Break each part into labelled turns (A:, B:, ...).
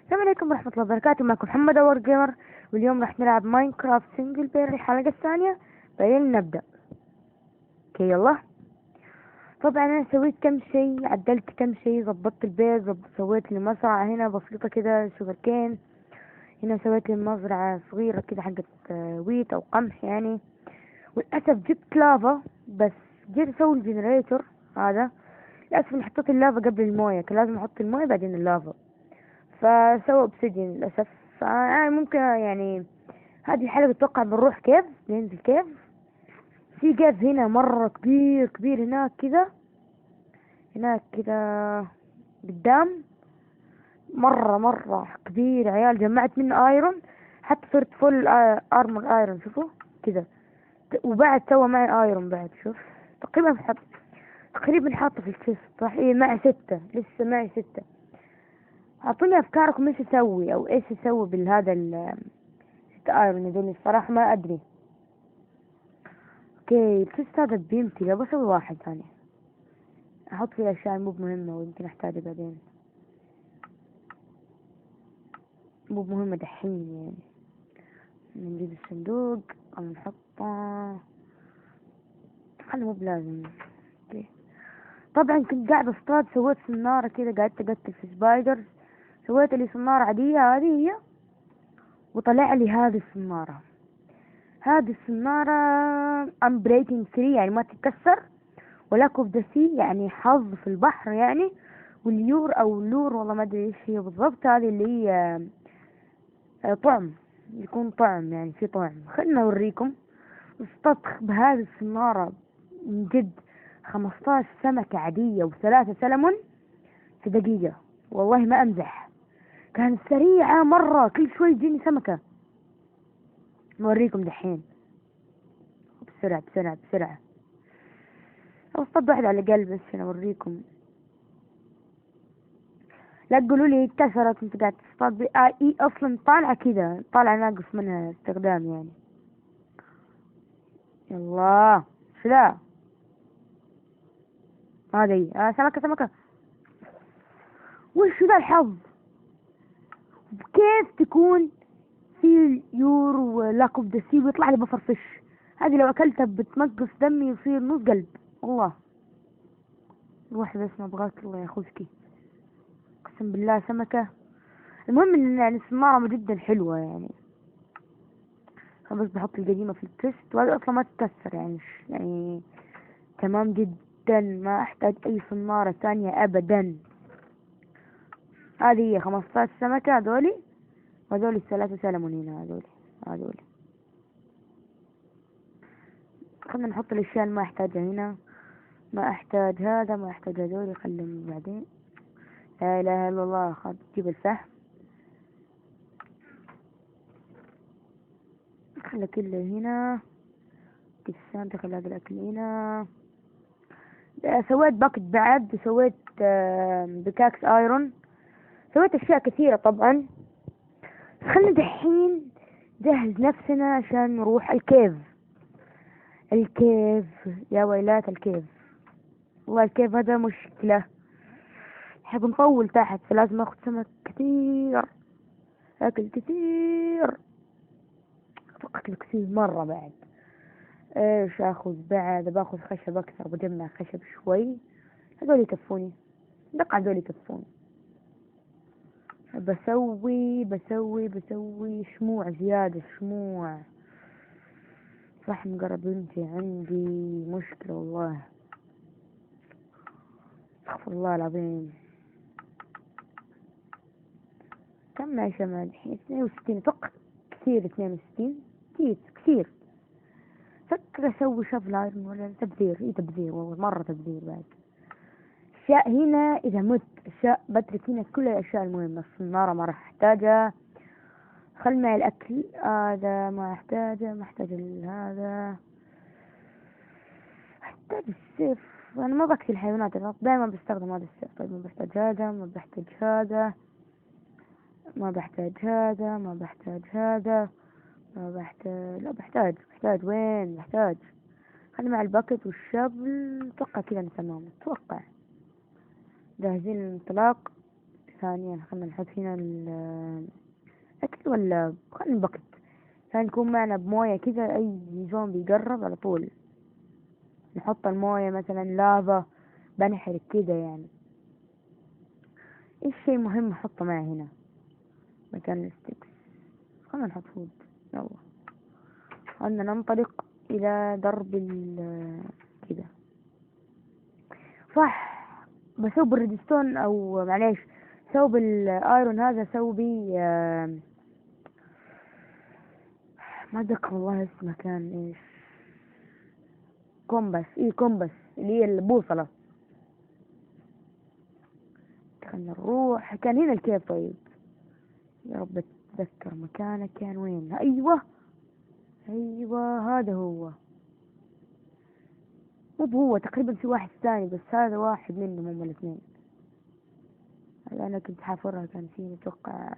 A: السلام عليكم ورحمة الله وبركاته. معكم محمد اور جيمر، واليوم راح نلعب ماينكرافت سنجل بلاير الحلقة الثانية. بعدين نبدأ. اوكي يلا. طبعا انا سويت كم شيء، عدلت كم شيء، ضبطت البيت، سويت لي مزرعة هنا بسيطة كده شوغر كين. هنا سويت لي مزرعة صغيرة كده حقت ويت او قمح يعني. وللأسف جبت لافا، بس جيت اسوي الجنريتور هذا. للأسف اني حطيت اللافا قبل الموية، كان لازم احط الموية بعدين اللافا، فسوى اوبسيديان للأسف. فأنا ممكن يعني هذه الحلقة اتوقع بنروح كيف، ننزل كيف. في كيف هنا مرة كبير كبير، هناك كذا، هناك كذا قدام، مرة كبير عيال. جمعت منه ايرون، حتى صرت فل ارمر ايرون، شوفوا كذا. وبعد سوى معي ايرون بعد، شوف. تقريبا حاطه في الشيست صح. ايه معي 6، لسه معي 6. اعطوني افكاركم ايش اسوي او ايش اسوي بالهذا ايرون هذول، الصراحة ما ادري. اوكي الشيست هذا بيمتي، ابغى اسوي واحد ثاني احط فيه اشياء مو مهمة ويمكن احتاجها بعدين، مو مهمة دحين يعني. نجيب الصندوق او نحطه، خلي مو بلازم. اوكي. طبعا كنت قاعد اصطاد، سويت صنارة كذا، قعدت اقتل في سبايدرز. سويت لي صنارة عادية، هذه هي، وطلع لي هذه الصنارة. هذه الصنارة unbreaking 3 يعني ما تتكسر، ولاك اوف ذا سي يعني حظ في البحر يعني. واليور او اللور والله ما ادري ايش هي بالضبط، هذه اللي هي طعم، يكون طعم يعني في طعم. خلنا اوريكم. اصطدت بهذه السنارة من جد 15 سمكة عادية و3 سلمون في دقيقة، والله ما امزح. كانت سريعة مرة، كل شوي يجيني سمكة. نوريكم دحين بسرعة بسرعة بسرعة. اصطد واحد على الأقل بس عشان اوريكم. لا تقولوا لي كسرت، انت قاعد تصطاد اي اصلا طالعه كذا، طالعه ناقص منها استخدام يعني. يلا شو ذا؟ هذه سمكه سمكه. وش ذا الحظ؟ كيف تكون في يور ولاك اوف ذا سي ويطلع لي بفر فيش؟ هذه لو اكلتها بتنقص دمي ويصير نص قلب والله. روح بس ما ابغاك الله ياخذك، اقسم بالله سمكه. المهم ان يعني الصنارة جدا حلوه يعني. أنا بس بحط القديمة في التست، وهذا أصلا ما تتكسر يعني يعني تمام جدا، ما أحتاج أي صنارة ثانية أبدا. هذه هي 15 سمكة هذولي، وهذولي ال3 سلمونين هذولي. خلنا نحط الأشياء اللي ما أحتاجها هنا. ما أحتاج هذا، ما أحتاج هذولي، خليهم بعدين. لا إله إلا الله. خد جيب الفحم، خلي كله هنا. كيسان خلي هذا الأكل هنا. سويت باكت بعد، وسويت بكاكس ايرون. سويت اشياء كثيرة طبعا. خلنا دحين جهز نفسنا عشان نروح الكيف. الكيف يا ويلات الكيف، والله الكيف هذا مشكلة. حب نطول تحت، فلازم اخذ سمك كثير، اكل كثير، اكل كثير مرة. بعد ايش اخذ؟ بعد باخذ خشب اكثر، بجمع خشب شوي. هذول يكفوني، دق هذول يكفوني. بسوي شموع زيادة، شموع. فحم قرب ينتهي عندي، مشكلة والله، استغفر الله العظيم. كم يا شمال الحين؟ 62 اتوقع. كثير 62 كثير. فكر اسوي شفل ايرون ولا تبذير. اي تبذير والله، مرة تبذير. بعد اشياء هنا اذا مت، اشياء بترك هنا كل الاشياء المهمة. الصنارة ما راح احتاجها. خل معي الاكل هذا ما احتاجه، ما احتاج هذا. احتاج السيف. انا ما بقتل الحيوانات، انا دائما بستخدم هذا السيف. طيب ما بحتاج هذا، ما بحتاج هذا، ما بحتاج هذا، ما بحتاج هذا، ما بحتاج. لا بحتاج وين بحتاج؟ خلي مع الباكت والشبل. اتوقع كذا انا تمام، اتوقع جاهزين للانطلاق. ثانيا خلنا نحط هنا الأكل، ولا خلنا البكت عشان نكون معنا بموية كذا، أي زومبي يقرب على طول نحط الموية مثلا لافا، بنحرق كده يعني. ايش شيء مهم نحطه معي هنا مكان الستيكس؟ خلنا نحط فود. يلا خلنا ننطلق إلى درب كده. صح، بسوي بالريدستون أو معليش سوي بالآيرون هذا، سوي بي ما أتذكر والله اسمه كان ايش، كومباس. ايه كومباس اللي هي البوصلة. خلنا نروح، كان هنا الكيف. طيب يا رب اتذكر مكانه كان وين. ايوه ايوه هذا هو. مو هو تقريبا في واحد ثاني، بس هذا واحد منهم هم الاثنين. هذا انا كنت حافرها كان فيه اتوقع،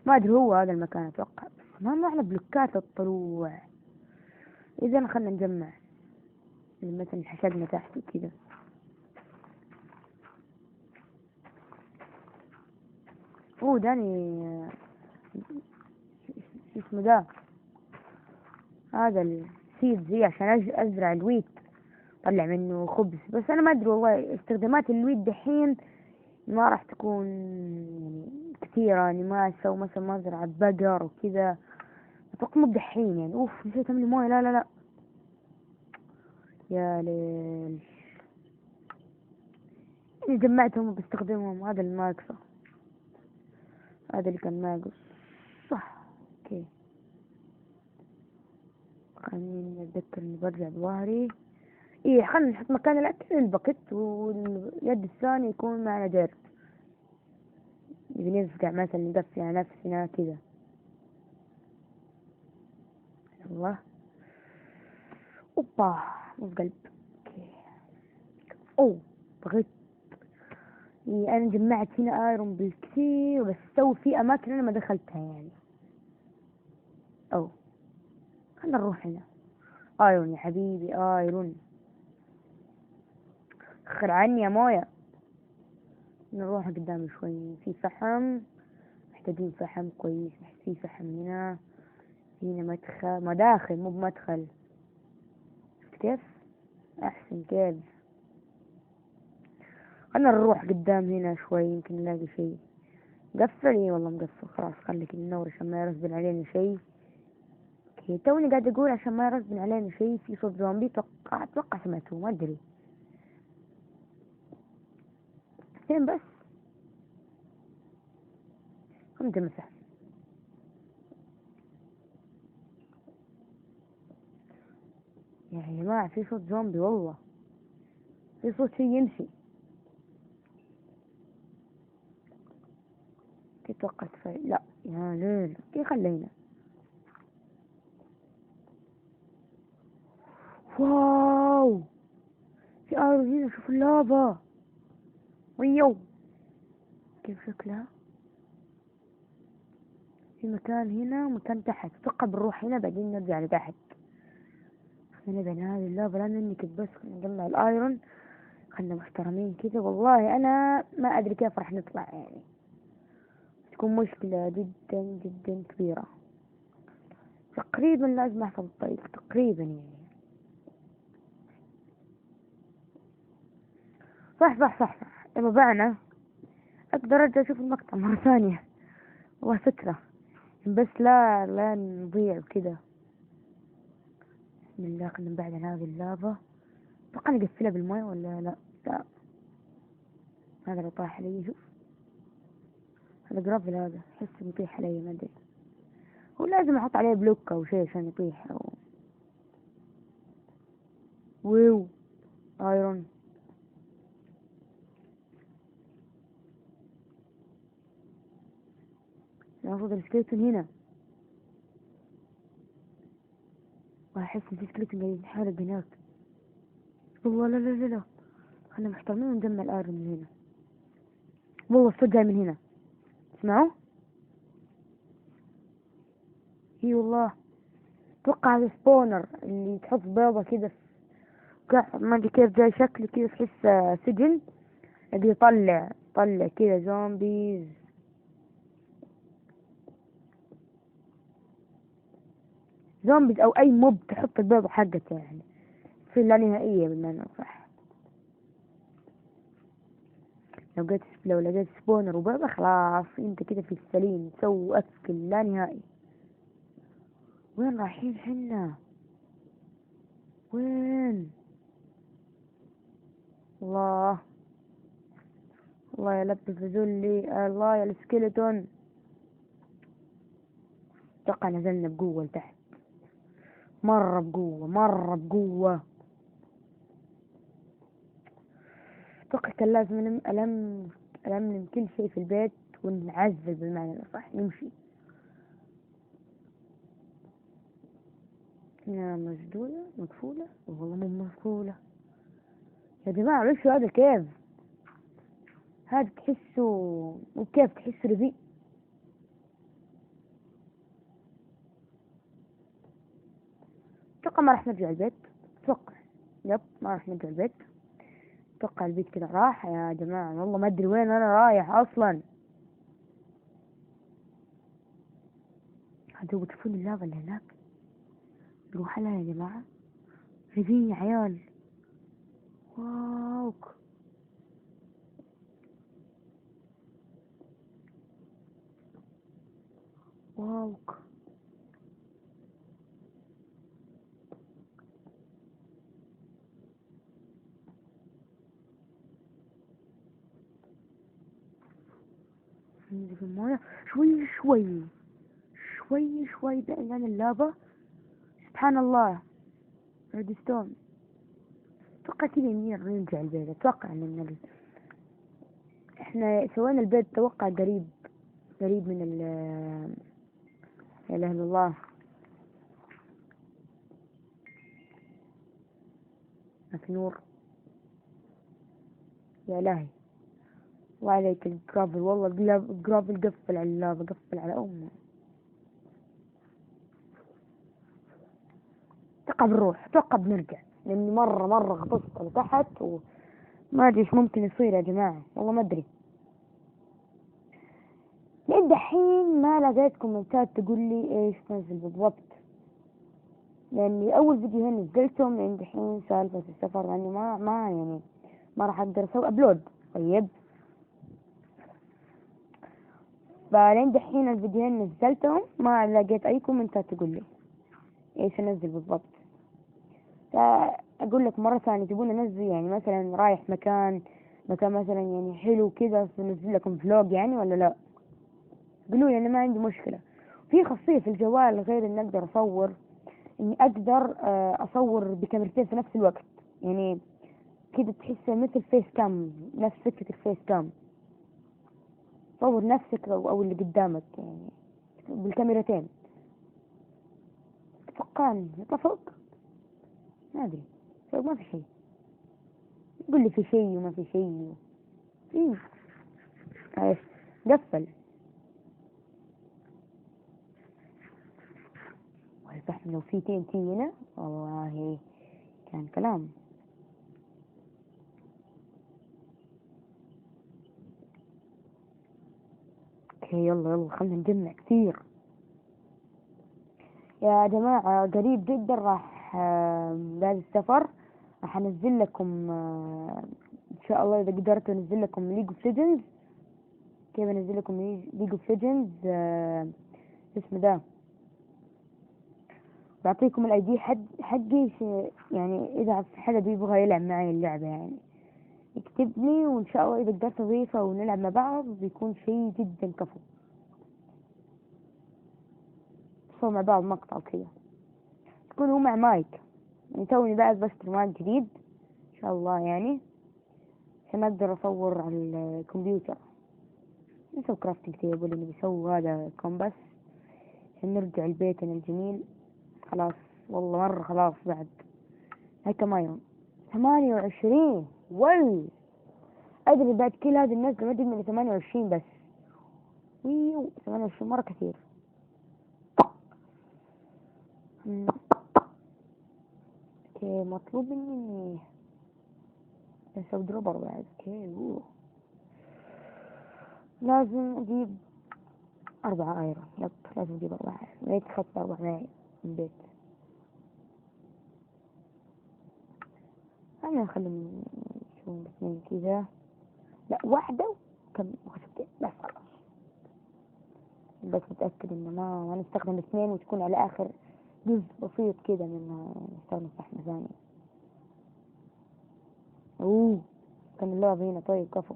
A: ما ادري هو هذا المكان اتوقع، بس ما معنا بلوكات الطلوع. اذا خلنا نجمع مثلا حشدنا تحت وكذا. اوه داني شو اسمه ده، هذا السيد زي عشان ازرع الويت طلع منه خبز. بس انا ما ادري والله استخدامات الويت دحين ما راح تكون يعني كثيرة، يعني ما اسوي مثلا مزرعة بقر وكذا اتوقع مو دحين يعني. اوف نسيت املي مويه، لا لا لا يا ليل. يعني جمعتهم وبستخدمهم، هذا الناقصة، هذا اللي كان ناقص صح. اوكي خليني اتذكر اني برجع بظهري. ايه خلينا نحط مكان الاكل الباكت، واليد الثانية يكون معنا درب، بنفقع مثلا ندفي على نفسنا كذا. الله اوبا مو قلب. اوكي اوه بغيت. إيه انا جمعت هنا ايرون بالكثير، بس سوي في اماكن انا ما دخلتها يعني. او خلنا نروح هنا. ايرون يا حبيبي ايرون، اخر عني يا موية. نروح قدام شوي، في فحم، محتاجين فحم كويس. في فحم هنا، هنا مدخل مداخل مو بمدخل. شفت كيف احسن كيف. خلنا نروح قدام هنا شوي يمكن نلاقي شيء. مقفل؟ اي والله مقفل. خلاص خليك ننور عشان ما يرسبن علينا شيء. اوكي توني قاعد اقول عشان ما يرسبن علينا شيء. في صوت زومبي اتوقع سمعته ما ادري فين، بس خمسة مسح. يا جماعة في صوت زومبي والله، في صوت شيء يمشي. كي توقعت في لا يا ليل. كي خلينا واو في ارض هنا، شوف اللافا ويو كيف شكلها. في مكان هنا ومكان تحت، اتوقع بنروح هنا بعدين نرجع لتحت. خلينا بين هذه اللافا لا ننكد، بس خلينا نجمع الايرون. خلنا محترمين كذا. والله انا ما ادري كيف راح نطلع يعني، تكون مشكلة جدا جدا كبيرة. تقريبا لازم احفظ الطريق تقريبا يعني. صح صح صح صح. اذا ضعنا اقدر ارجع اشوف المقطع مرة ثانية. والله فكرة، بس لا نضيع وكذا. بسم الله خلينا نبعد عن هذه اللافا. اتوقع نقفلها بالماء ولا لا. لا هذا لو طاح علي شوف، هذا جرافل، هذا احس بيطيح علي ما ادري. هو لازم احط عليه بلوك او شيء عشان يطيح او ويو ايرون. المفروض السكيلتون هنا، واحس ان في سكيلتون قاعد يتحارب هناك. والله لا لا لا لا، خلنا محترمين ونجمع الايرون من هنا. والله الصوت جاي من هنا، اسمعوا. اي والله اتوقع هذا سبونر اللي تحط بيضة كذا في قاع، ما ادري كيف جاي شكله كذا، تحس سجن اللي يطلع طلع كده زومبيز. زومبيز او اي موب تحط البيضة حقته يعني في اللانهائية بالمعنى صح. لو لقيت سبونر وبيضة خلاص انت كده في السليم، تسوي اكل لا نهائي. وين رايحين حنا؟ وين؟ الله الله يا لب فزولي، الله يا السكيلتون. اتوقع نزلنا بقوة لتحت، مرة بقوة مرة بقوة. اتوقع كان لازم ألملم كل شيء في البيت ونعزل بالمعنى الأصح، نمشي. هنا مسدودة مقفولة، والله مو مقفولة يا جماعة. وش هذا كيف؟ هذا تحسه وكيف تحسه رذيء. اتوقع ما راح نرجع البيت، اتوقع يب ما راح نرجع البيت. اتوقع البيت كذا راح يا جماعة، والله ما ادري وين انا رايح اصلا. هذا تشوفون اللافا اللي هناك؟ نروح لها يا جماعة، رذيء يا عيال. واو واو. ننزل في الموية شوي شوي شوي شوي بعيد عن اللافا. سبحان الله ريدستون. اتوقع كذا نرجع البيت. اتوقع ان احنا سوينا البيت اتوقع قريب من لا اله الا الله. ما في نور يا الهي. وعليك الجرافل، والله الجرافل قفل على اللافا، قفل على امه. اتوقع بنروح، اتوقع بنرجع، لاني مرة غطست لتحت وما ادري ايش ممكن يصير يا جماعة، والله ما ادري. لين دحين ما لقيت كومنتات تقول لي ايش نزل بالضبط، لاني اول فيديوهين نزلتهم لين دحين سالفة السفر، لاني ما يعني ما راح اقدر اسوي ابلود. طيب فلين دحين الفيديوهين نزلتهم ما لقيت اي كومنتات تقول لي ايش انزل بالضبط. فاقول لك مرة ثانية تبون انزل يعني مثلا رايح مكان مثلا يعني حلو كذا فنزل لكم فلوج يعني ولا لا؟ قولوا لي، انا ما عندي مشكلة. في خاصية في الجوال غير اني اقدر اصور، اني اقدر اصور بكاميرتين في نفس الوقت، يعني كده تحسه مثل فيس كام، نفس فكرة الفيس كام. صور نفسك او اللي قدامك يعني بالكاميرتين. اتوقع يطلع فوق، ما ادري. فوق ما في شيء، يقول لي في شيء وما في شيء. ايه ايش قفل. والفحم لو في تي ان تي هنا والله كان كلام. اوكي يلا خلنا نجمع كثير يا جماعة. قريب جدا راح بعد السفر راح انزل لكم ان شاء الله اذا قدرت انزل لكم ليج اوف ليجندز. كيف انزل لكم ليج اوف ليجندز اسمه ده. بعطيكم الاي دي حقي يعني اذا في حدا بيبغى يلعب معي اللعبة يعني يكتبني، وان شاء الله اذا قدرت اضيفه ونلعب مع بعض بيكون شيء جدا كفو. نصور مع بعض مقطع وكذا، تكون هو مع مايك يعني. توني بعد بشتري مايك جديد ان شاء الله يعني عشان اقدر اصور على الكمبيوتر. نسوي كرافتنج تيبل اللي بيسوي هذا كومباس عشان نرجع لبيتنا الجميل. خلاص والله مرة خلاص بعد هاي كم يوم 28 وي. ادري بعد كل هذه النزلة ما ادري من 28 بس. ويو 28 مرة كثير. اوكي مطلوب مني اني اسوي دروبر بعد. اوكي لازم اجيب 4 ايرون. يب لازم اجيب 4 ايرون. ليت خدت 4 معي من البيت. خلينا نخلي شو 2 كذا. لا 1 كم خشبتين بس خلاص. بس متأكد انه ما نستخدم 2 وتكون على اخر جزء بسيط كذا من نستخدم فحم ثاني. اوه كان اللعب هنا. طيب كفو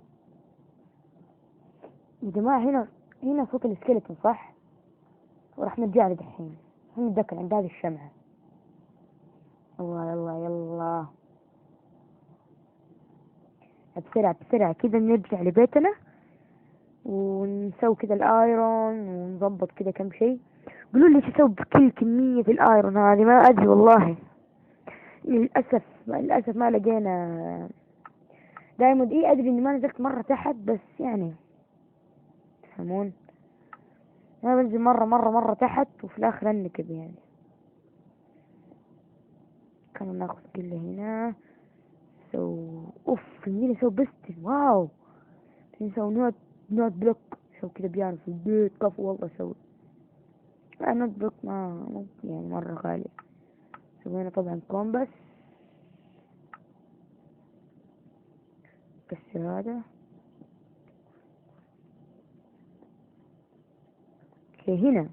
A: يا جماعة. هنا صوت السكيلتون صح؟ وراح نرجع له دحين. خلينا نتذكر عند هذه الشمعة. الله يلا يلا بسرعة بسرعة كذا نرجع لبيتنا ونسوي كذا الايرون ونظبط كذا كم شيء. قولوا لي ايش اسوي بكل كمية الايرون هذه؟ ما ادري والله. للاسف ما لقينا دايموند. ايه ادري اني ما نزلت مرة تحت بس يعني تفهمون. انا بنزل مرة تحت وفي الاخر انكب يعني. كنا ناخذ كله هنا. اوف نجي نسوي بستن. واو نسوي نوت بلوك. سوي كذا بيانو في البيت. كفو والله سوي. نوت بلوك ما يعني مرة غالية. سوينا طبعا كومبس. بس هذا اوكي هنا.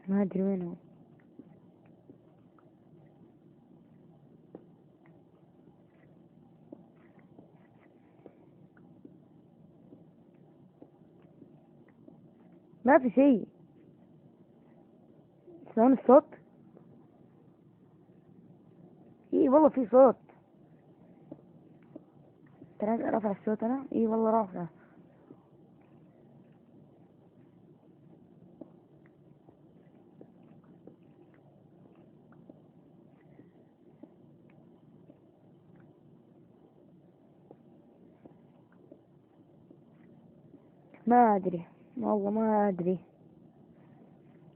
A: ما ادري وين هو. ما في شيء. تسمعون الصوت؟ اي والله في صوت. ترى رفع الصوت انا. اي والله رافعه. ما ادري والله ما ادري.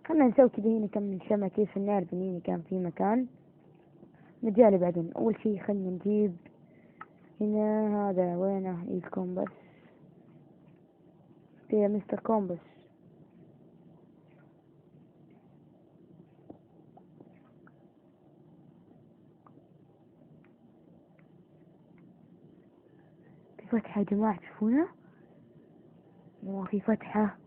A: خلنا نسوي كذا هنا كم من شمع كيف نعرف ان هنا كان في مكان. نرجع بعدين. اول شيء خلنا نجيب هنا. هذا وينه الكومبس؟ يا مستر كومبس. في فتحة يا جماعة تشوفونها؟ والله في فتحة.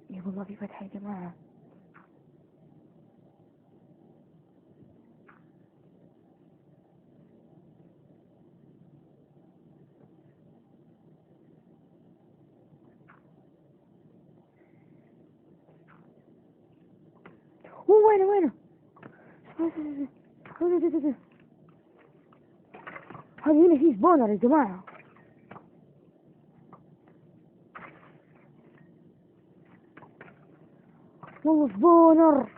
A: يا والله في فتحة يا جماعة. هو وينه؟ هذا هنا في سبونر يا جماعة. والله سبونر.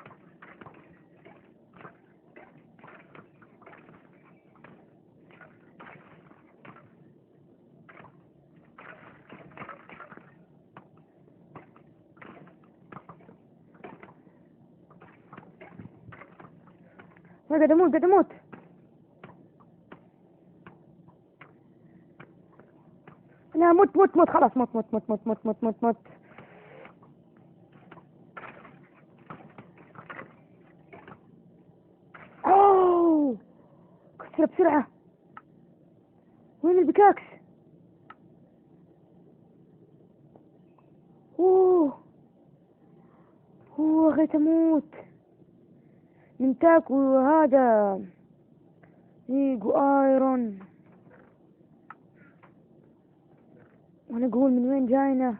A: أنا قاعد اموت. لا موت خلاص. موت. اوه كسر بسرعة. وين البكاكس؟ اوه غيت اموت من تاكو هذا. يجو ايرون. وانا اقول من وين جاينا.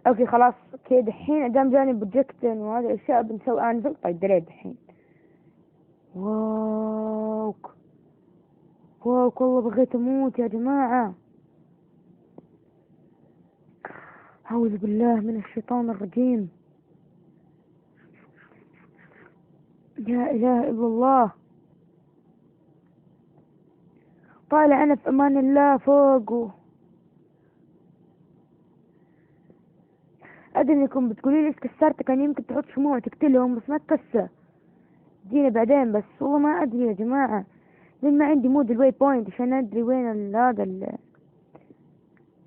A: اوكي خلاص. اوكي دحين دام جاني بروجكتن وهذه الاشياء بنسوي انزل. طيب دريت دحين. واو والله بغيت اموت يا جماعة. اعوذ بالله من الشيطان الرجيم. لا إله إلا الله. طالع أنا في أمان الله فوق أدري إنكم بتقولي لي إيش كسرت، كان يمكن تحط شموع تقتلهم بس ما تكسر. جينا بعدين بس والله ما أدري يا جماعة، لين ما عندي مود الواي بوينت عشان أدري وين هذا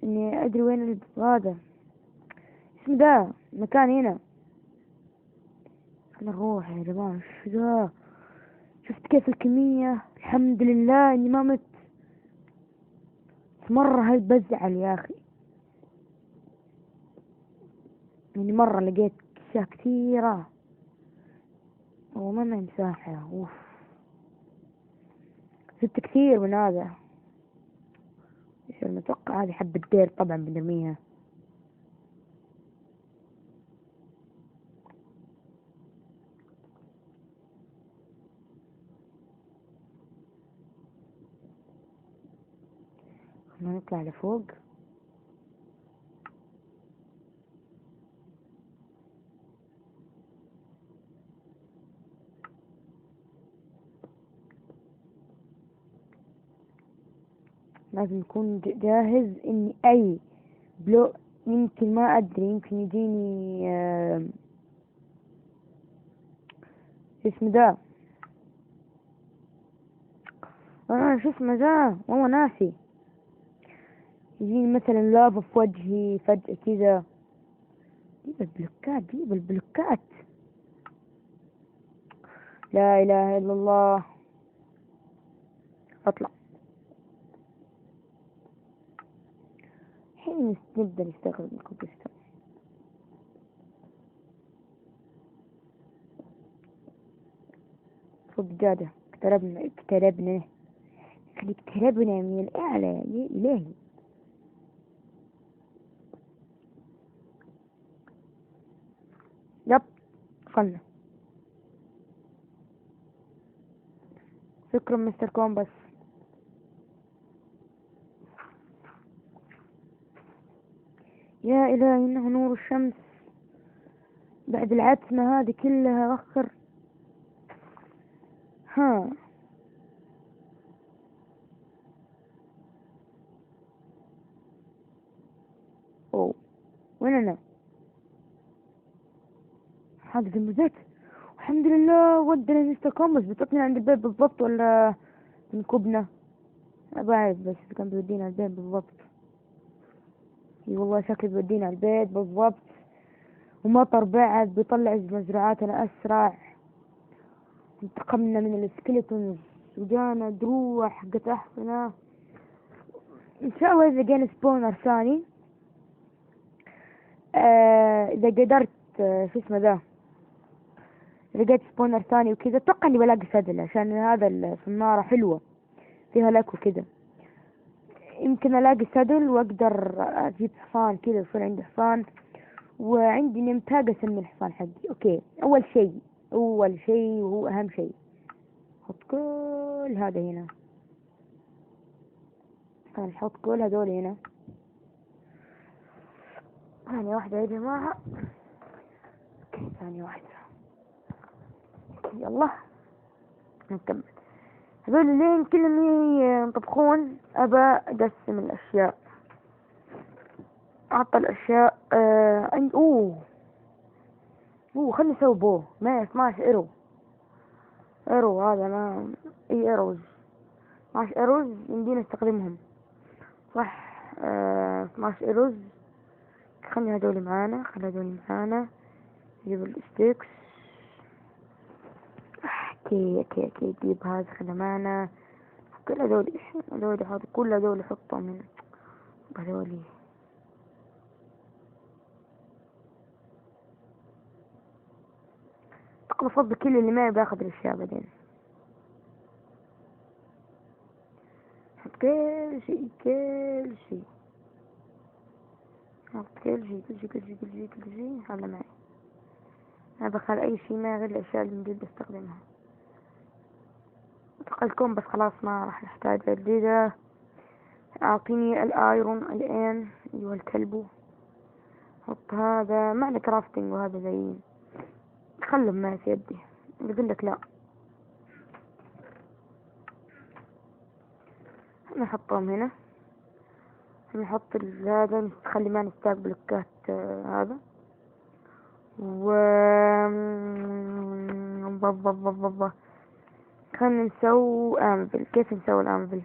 A: إني أدري وين هذا اسمه ده مكان هنا. خلنا نروح يا جماعة. شو ذا؟ شفت كيف الكمية؟ الحمد لله إني ما مت. مرة هاي بزعل يا أخي، يعني مرة لقيت أشياء كثيرة وما معي مساحة. أوف زدت كثير من هذا. ايش المتوقع؟ هذه حبة دير طبعا بنرميها. خلينا نطلع لفوق. لازم نكون جاهز اني اي بلو يمكن ما ادري يمكن يجيني اسمه ده شو اسمه ده والله ناسي. يجيني مثلا لافا في وجهي فجأة كذا. جيب البلوكات جيب البلوكات. لا اله الا الله. اطلع الحين نبدأ نستخدم الكمبيوتر. صدقادة اقتربنا من الأعلى يا إلهي. يب وصلنا. شكرا مستر كومباس. يا إلهي إنه نور الشمس بعد العتمة هذه كلها. وخر ها أوه وين أنا؟ هذا جنب البيت. الحمد لله ودنا مستر كومباس. بتطلع عند البيت بالضبط ولا بنكبنا؟ ما بعرف بس كان بيودينا البيت بالضبط. اي والله شكله بيودينا البيت بالضبط. ومطر بعد بيطلع مزرعاتنا أسرع. انتقمنا من السكيلتونز وجانا دروع حقت أحفنا. إن شاء الله إذا لقينا سبونر ثاني إذا قدرت شو اسمه ذا لقيت سبونر ثاني وكذا أتوقع إني بلاقي سدل عشان هذا الصنارة حلوة فيها لك وكذا. يمكن ألاقي سدل وأقدر أجيب حصان كذا يصير عندي حصان. وعندي نمتاج أسمي الحصان حقي. أوكي أول شيء وهو أهم شيء حط كل هذا هنا. نحط كل هذول هنا. ثانية واحدة يا جماعة. اوكي ثانية واحدة. يلا نكمل. هذول لين كلهم ينطبخون أبى أقسم الأشياء. أعطى الأشياء عند خلني أسوي بو 12 إيرو هذا ما أي إيروز 12 إيروز يمدينا نستخدمهم صح. 12 إيروز. خلي هذول معانا نجيب الستيكس. اوكي جيب هذا خلي معنا. كل هذول حاط كل هذول حطهم هنا. هذول بفضل كل اللي معي باخذ الاشياء بعدين. حط كل شيء حط كل شيء هذا معي. انا بخلي اي شيء معي غير الاشياء اللي جد بستخدمها. اتقلكم بس خلاص ما راح نحتاجها جديدة. اعطيني الايرون الان ايها الكلب. حط هذا معنى كرافتنج وهذا زي خلهم معي في يدي. يقول لك لا. نحطهم هنا، نحط هذا، نخلي ما نستاق بلوكات هذا. و خلينا نسوي انفل. كيف نسوي الانفل؟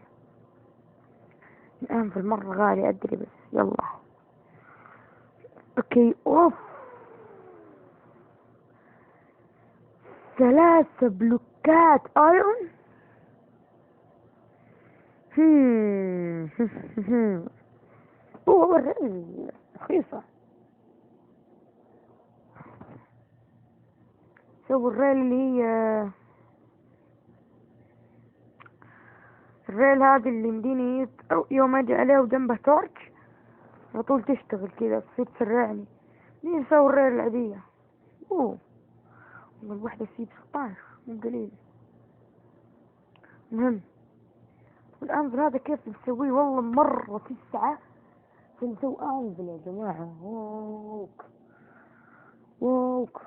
A: الانفل مرة غالي ادري، بس يلا. اوكي. اوف، 3 بلوكات ايرون. اوه رخيصة. سووا الريل اللي هي الريل هذه اللي يمديني يوم اجي عليه وجنبه تورش على طول تشتغل كذا، تصير تسرعني. مين يسوي الريل العادية؟ اوه والله الوحدة تجيب 16، مو قليل. المهم، الانفل هذا كيف نسويه؟ والله مرة 9 عشان نسوي انفل يا جماعة. ووك.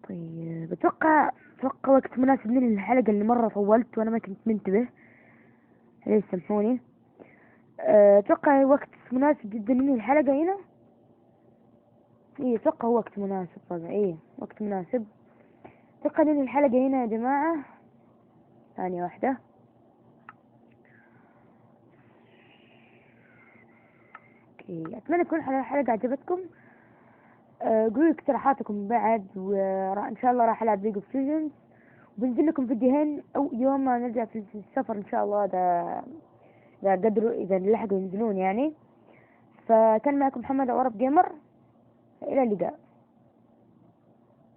A: طيب، اتوقع وقت مناسب ننهي الحلقة، اللي مرة طولت وانا ما كنت منتبه، ليش سامحوني. اتوقع وقت مناسب جدا ننهي الحلقة هنا. ايه اتوقع هو وقت مناسب طبعا. ايه وقت مناسب. اتوقع ننهي الحلقة هنا يا جماعة. ثانية واحدة. اوكي، اتمنى تكون الحلقة عجبتكم. قولوا اقتراحاتكم بعد، وان شاء الله راح العب ليج اوف ليجندز، وبنزل لكم فيديوهين او يوم ما نرجع في السفر ان شاء الله. اذا قدروا، اذا لحقوا ينزلون يعني. فكان معكم محمد عرب جيمر، الى اللقاء.